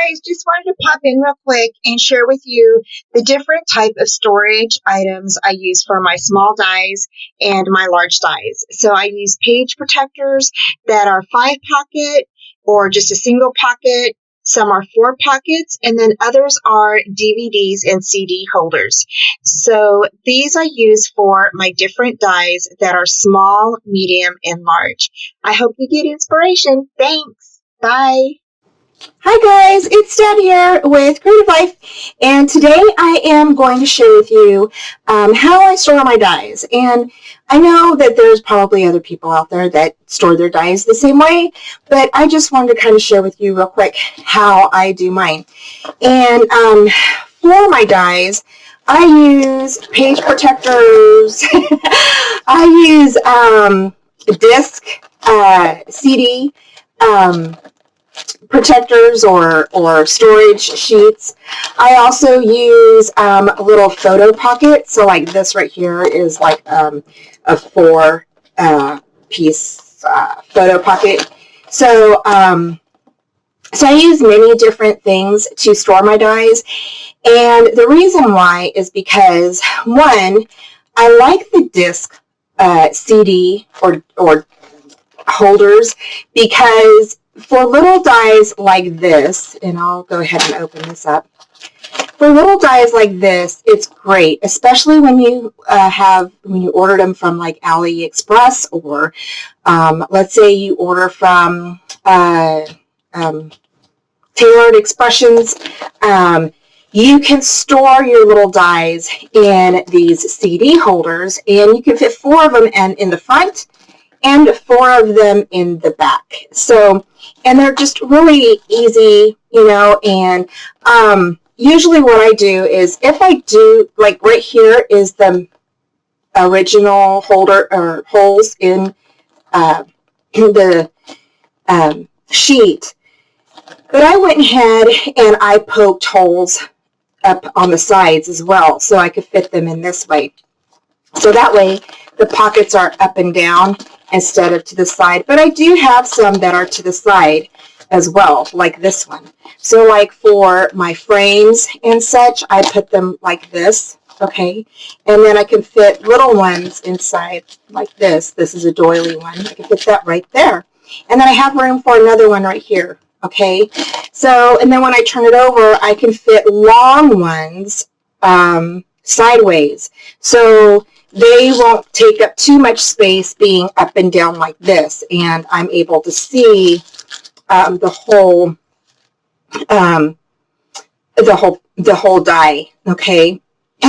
guys, just wanted to pop in real quick and share with you the different type of storage items I use for my small dies and my large dies. So I use page protectors that are 5-pocket or just a single pocket. Some are 4 pockets, and then others are DVDs and CD holders. So these I use for my different dies that are small, medium, and large. I hope you get inspiration. Thanks. Bye. Hi guys, it's Deb here with Creative Life, and today I am going to share with you how I store my dies. And I know that there's probably other people out there that store their dies the same way, but I just wanted to kind of share with you real quick how I do mine. And for my dies, I use page protectors. I use disc, CD, protectors or storage sheets. I also use a little photo pocket. So like this right here is like a 4 piece photo pocket. So so I use many different things to store my dies. And the reason why is because, one, I like the disc CD or holders, because for little dies like this, and I'll go ahead and open this up. For little dies like this, it's great, especially when you ordered them from like AliExpress, or let's say you order from Tailored Expressions. You can store your little dies in these CD holders, and you can fit 4 of them in the front and 4 of them in the back. So, and they're just really easy, you know, and usually what I do is, if I do, like right here is the original holder or holes in the sheet, but I went ahead and I poked holes up on the sides as well, so I could fit them in this way. So that way the pockets are up and down instead of to the side. But I do have some that are to the side as well, like this one. So like for my frames and such, I put them like this, okay? And then I can fit little ones inside like this. This is a doily one. I can fit that right there. And then I have room for another one right here, okay? So, and then when I turn it over, I can fit long ones sideways. So they won't take up too much space being up and down like this, and I'm able to see the whole die. Okay,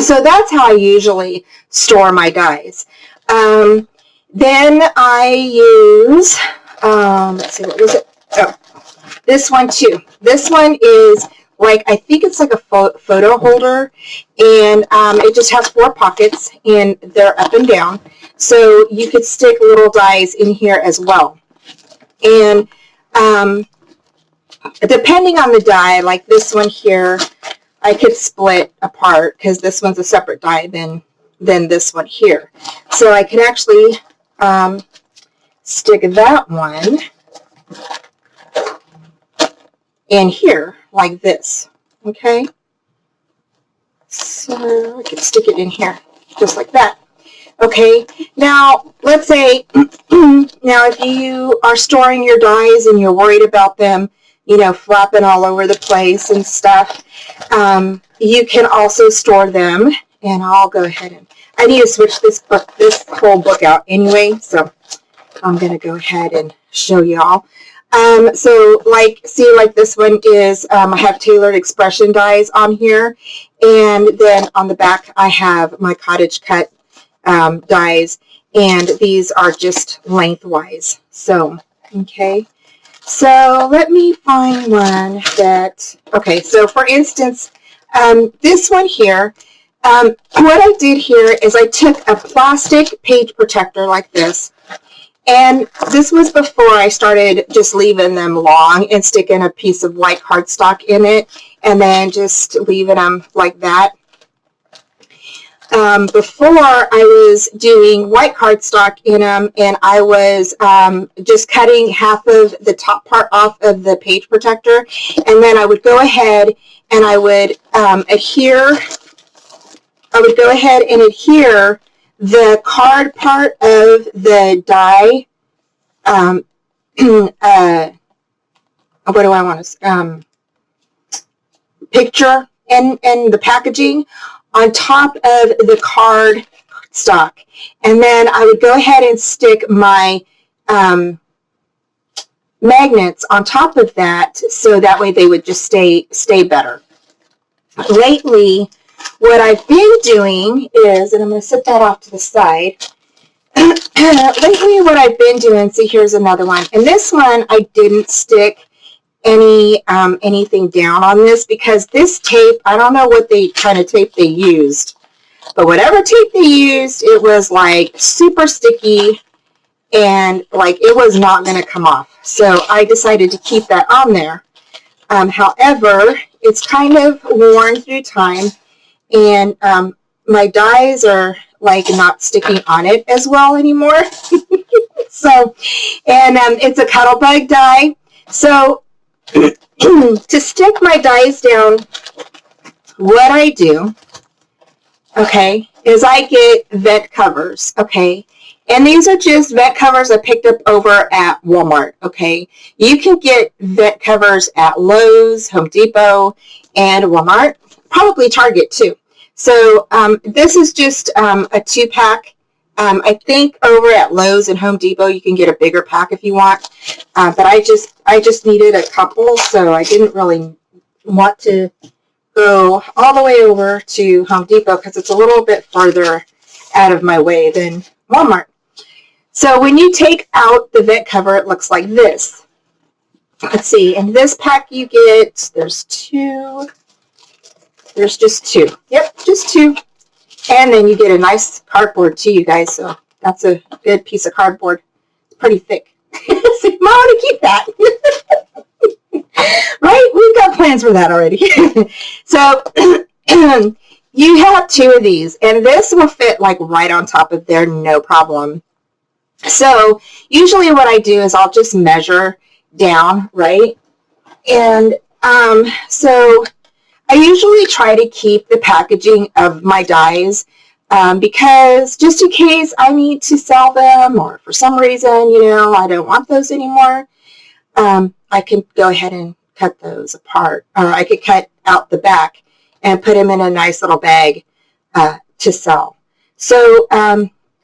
so that's how I usually store my dies. Then I use let's see, what was it? Oh, this one too. This one is like, I think it's like a photo holder, and it just has 4 pockets, and they're up and down, so you could stick little dies in here as well. And depending on the die, like this one here, I could split apart because this one's a separate die than this one here. So I can actually stick that one in here like this, okay? So I can stick it in here just like that. Okay, now let's say now if you are storing your dies and you're worried about them, you know, flapping all over the place and stuff, you can also store them. And I'll go ahead and, I need to switch this whole book out anyway, so I'm going to go ahead and show y'all. So like, see, like this one is, I have Tailored Expression dies on here, and then on the back I have my cottage cut dies, and these are just lengthwise. So, okay, so let me find one that, okay, so for instance, this one here, what I did here is I took a plastic page protector like this. And this was before I started just leaving them long and sticking a piece of white cardstock in it and then just leaving them like that. before I was doing white cardstock in them, and I was just cutting half of the top part off of the page protector, and then I would go ahead and I would adhere. I would go ahead and adhere the card part of the die. What do I want to picture and the packaging on top of the card stock, and then I would go ahead and stick my magnets on top of that, so that way they would just stay better. Lately, what I've been doing is, and I'm going to set that off to the side. Lately, what I've been doing, see, here's another one, and this one I didn't stick anything down on this, because this tape, I don't know what kind of tape they used, but whatever tape they used, it was like super sticky, and like it was not going to come off. So I decided to keep that on there. However, it's kind of worn through time, and my dies are like not sticking on it as well anymore. So, and it's a Cuttlebug die. So to stick my dies down, what I do, okay, is I get vent covers, okay, and these are just vent covers I picked up over at Walmart, okay. You can get vent covers at Lowe's, Home Depot, and Walmart, probably Target too. So this is just a 2-pack. I think over at Lowe's and Home Depot you can get a bigger pack if you want, but I just needed a couple, so I didn't really want to go all the way over to Home Depot because it's a little bit farther out of my way than Walmart. So when you take out the vent cover, it looks like this. Let's see, in this pack you get, there's just two. Yep, just two. And then you get a nice cardboard too, you guys. So that's a good piece of cardboard. It's pretty thick. So you might want to keep that. Right? We've got plans for that already. So you have 2 of these, and this will fit like right on top of there, no problem. So usually what I do is I'll just measure down, right? And so I usually try to keep the packaging of my dies because just in case I need to sell them, or for some reason, I don't want those anymore, I can go ahead and cut those apart, or I could cut out the back and put them in a nice little bag to sell. So,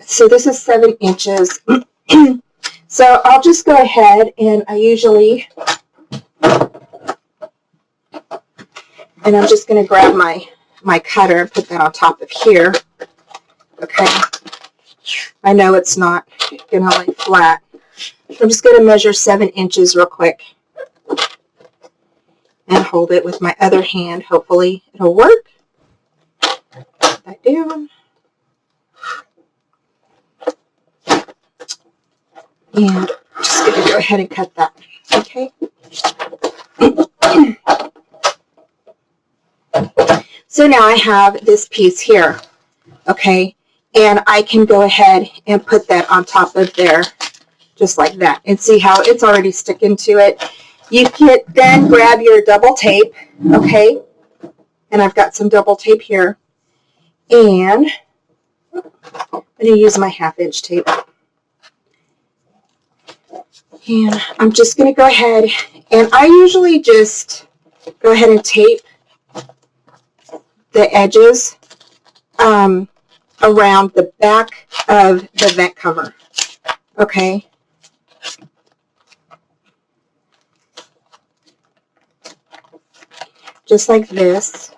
so this is 7 inches. So I'll just go ahead, and I usually, and I'm just going to grab my cutter and put that on top of here. Okay. I know it's not going to lay flat. I'm just going to measure 7 inches real quick and hold it with my other hand. Hopefully it'll work. Put that down. And I'm just going to go ahead and cut that. Okay. So now I have this piece here. Okay. And I can go ahead and put that on top of there, just like that. And see how it's already sticking to it. You can then grab your double tape, okay? And I've got some double tape here. And I'm going to use my 1/2-inch tape. And I'm just going to go ahead, and I usually just go ahead and tape the edges around the back of the vent cover, okay? Just like this.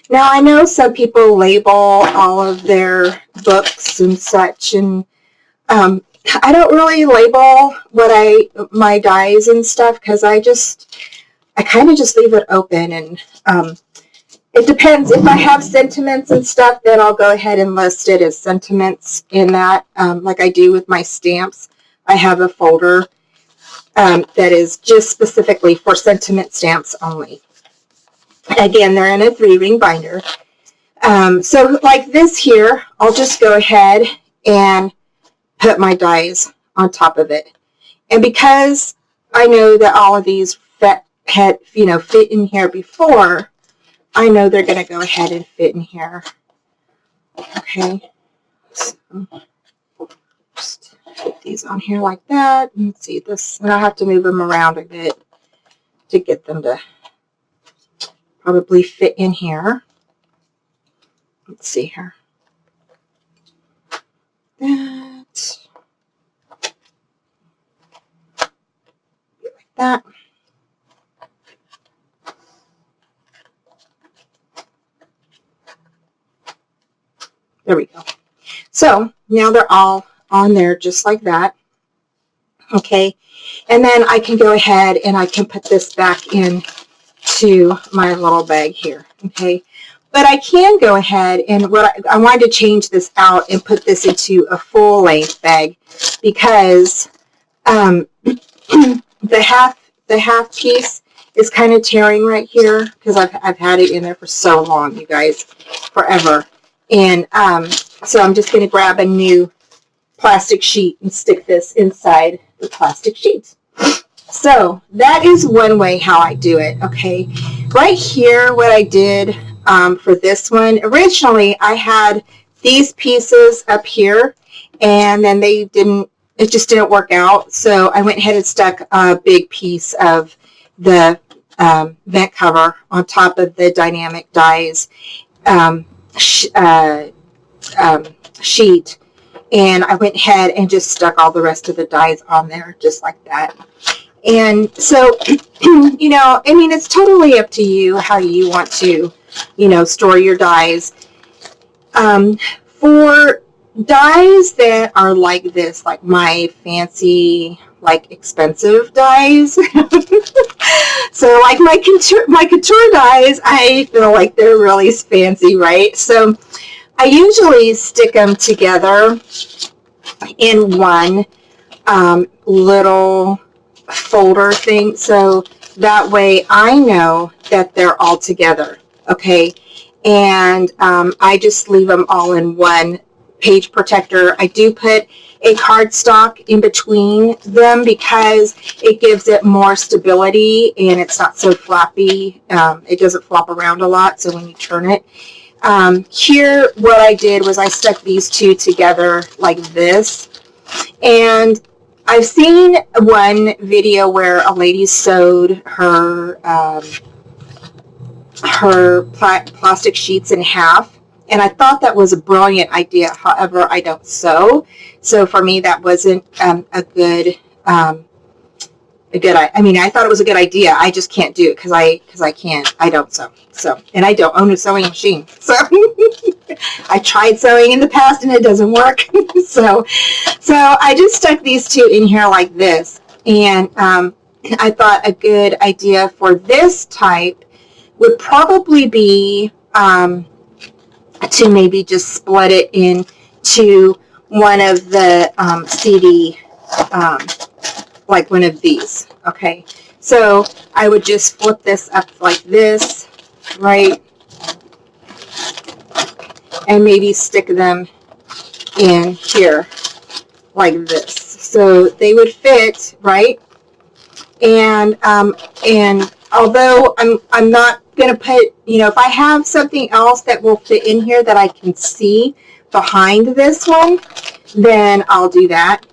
Now, I know some people label all of their books and such, and I don't really label my dies and stuff, because I kind of just leave it open, and it depends. If I have sentiments and stuff, then I'll go ahead and list it as sentiments in that, like I do with my stamps. I have a folder that is just specifically for sentiment stamps only. Again, they're in a 3-ring binder. So like this here, I'll just go ahead and put my dies on top of it. And because I know that all of these fit in here before, I know they're going to go ahead and fit in here. Okay. So just put these on here like that. Let's see this, and I'll have to move them around a bit to get them to probably fit in here. Let's see here. That. Like that. There we go. So now they're all on there just like that. Okay. And then I can go ahead and I can put this back in to my little bag here. Okay. But I can go ahead and I wanted to change this out and put this into a full length bag because the half piece is kind of tearing right here because I've had it in there for so long, you guys, forever. And so I'm just going to grab a new plastic sheet and stick this inside the plastic sheet. So that is one way how I do it. Okay, right here, what I did for this one, originally I had these pieces up here, and then it just didn't work out. So I went ahead and stuck a big piece of the vent cover on top of the dynamic dies sheet, and I went ahead and just stuck all the rest of the dies on there just like that. And so, I mean, it's totally up to you how you want to, store your dies. For dies that are like this, like my fancy, like expensive dies, so like my couture dies, I feel like they're really fancy, right? So I usually stick them together in one little folder thing, so that way I know that they're all together. Okay, and I just leave them all in one page protector. I do put a cardstock in between them because it gives it more stability and it's not so floppy. It doesn't flop around a lot, so when you turn it. Here, what I did was I stuck these two together like this, and I've seen one video where a lady sewed her plastic sheets in half, and I thought that was a brilliant idea. However, I don't sew, so for me that wasn't a good. I mean, I thought it was a good idea. I just can't do it because I can't. I don't sew. So, and I don't own a sewing machine. So I tried sewing in the past and it doesn't work. so I just stuck these two in here like this. And I thought a good idea for this type would probably be to maybe just split it into one of the CD, like one of these. Okay, so I would just flip this up like this, right, and maybe stick them in here like this, so they would fit, right? And although I'm not gonna put, if I have something else that will fit in here that I can see behind this one, then I'll do that.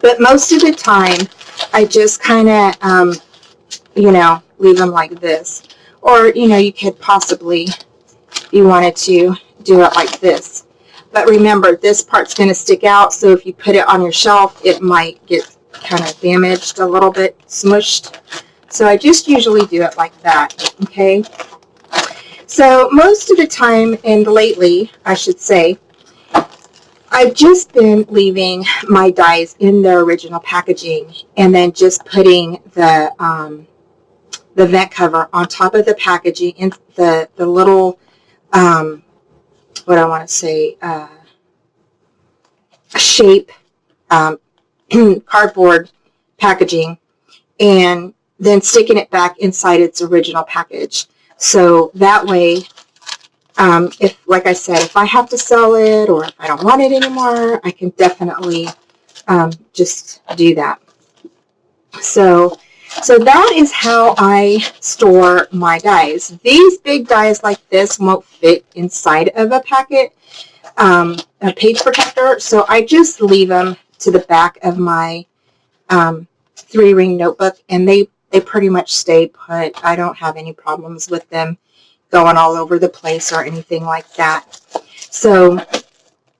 But most of the time, I just kind of, leave them like this. Or, you could possibly, if you wanted to, do it like this. But remember, this part's going to stick out, so if you put it on your shelf, it might get kind of damaged, a little bit smushed. So I just usually do it like that, okay? So most of the time, and lately, I should say, I've just been leaving my dies in their original packaging and then just putting the vent cover on top of the packaging in the little, what I want to say, shape cardboard packaging and then sticking it back inside its original package. So that way, if, like I said, if I have to sell it or if I don't want it anymore, I can definitely just do that. So that is how I store my dies. These big dies like this won't fit inside of a packet, a page protector, so I just leave them to the back of my 3-ring notebook, and they pretty much stay put. I don't have any problems with them going all over the place or anything like that. So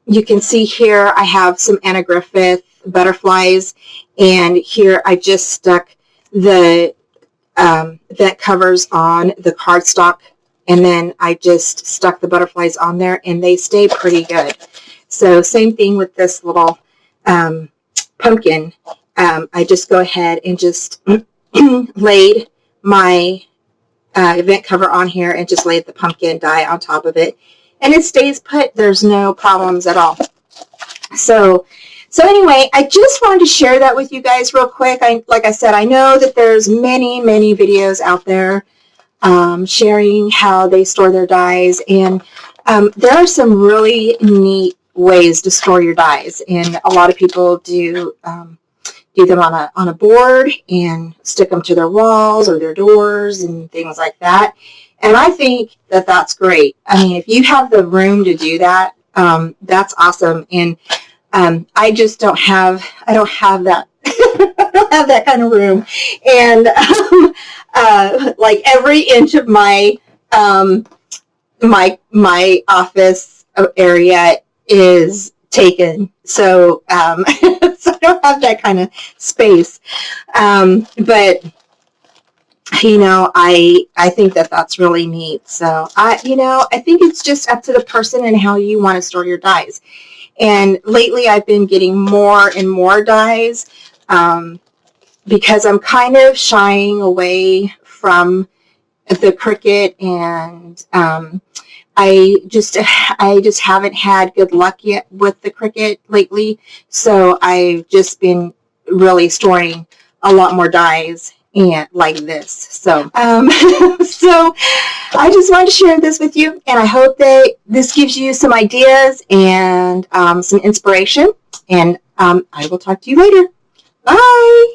you can see here I have some Anna Griffith butterflies, and here I just stuck the vent covers on the cardstock, and then I just stuck the butterflies on there, and they stay pretty good. So same thing with this little pumpkin. I just go ahead and just laid my event cover on here and just laid the pumpkin die on top of it, and it stays put. There's no problems at all. So anyway, I just wanted to share that with you guys real quick. Like I said, I know that there's many videos out there sharing how they store their dies, and there are some really neat ways to store your dies, and a lot of people do them on a board and stick them to their walls or their doors and things like that. And I think that that's great. I mean, if you have the room to do that, that's awesome. And I just don't have that. I don't have that kind of room. And like every inch of my my office area is taken. So, so I don't have that kind of space. But you know, I think that that's really neat. So I think it's just up to the person and how you want to store your dies. And lately I've been getting more and more dies because I'm kind of shying away from the Cricut, and I just haven't had good luck yet with the Cricut lately. So I've just been really storing a lot more dies and like this. So so I just wanted to share this with you, and I hope that this gives you some ideas and some inspiration. And I will talk to you later. Bye.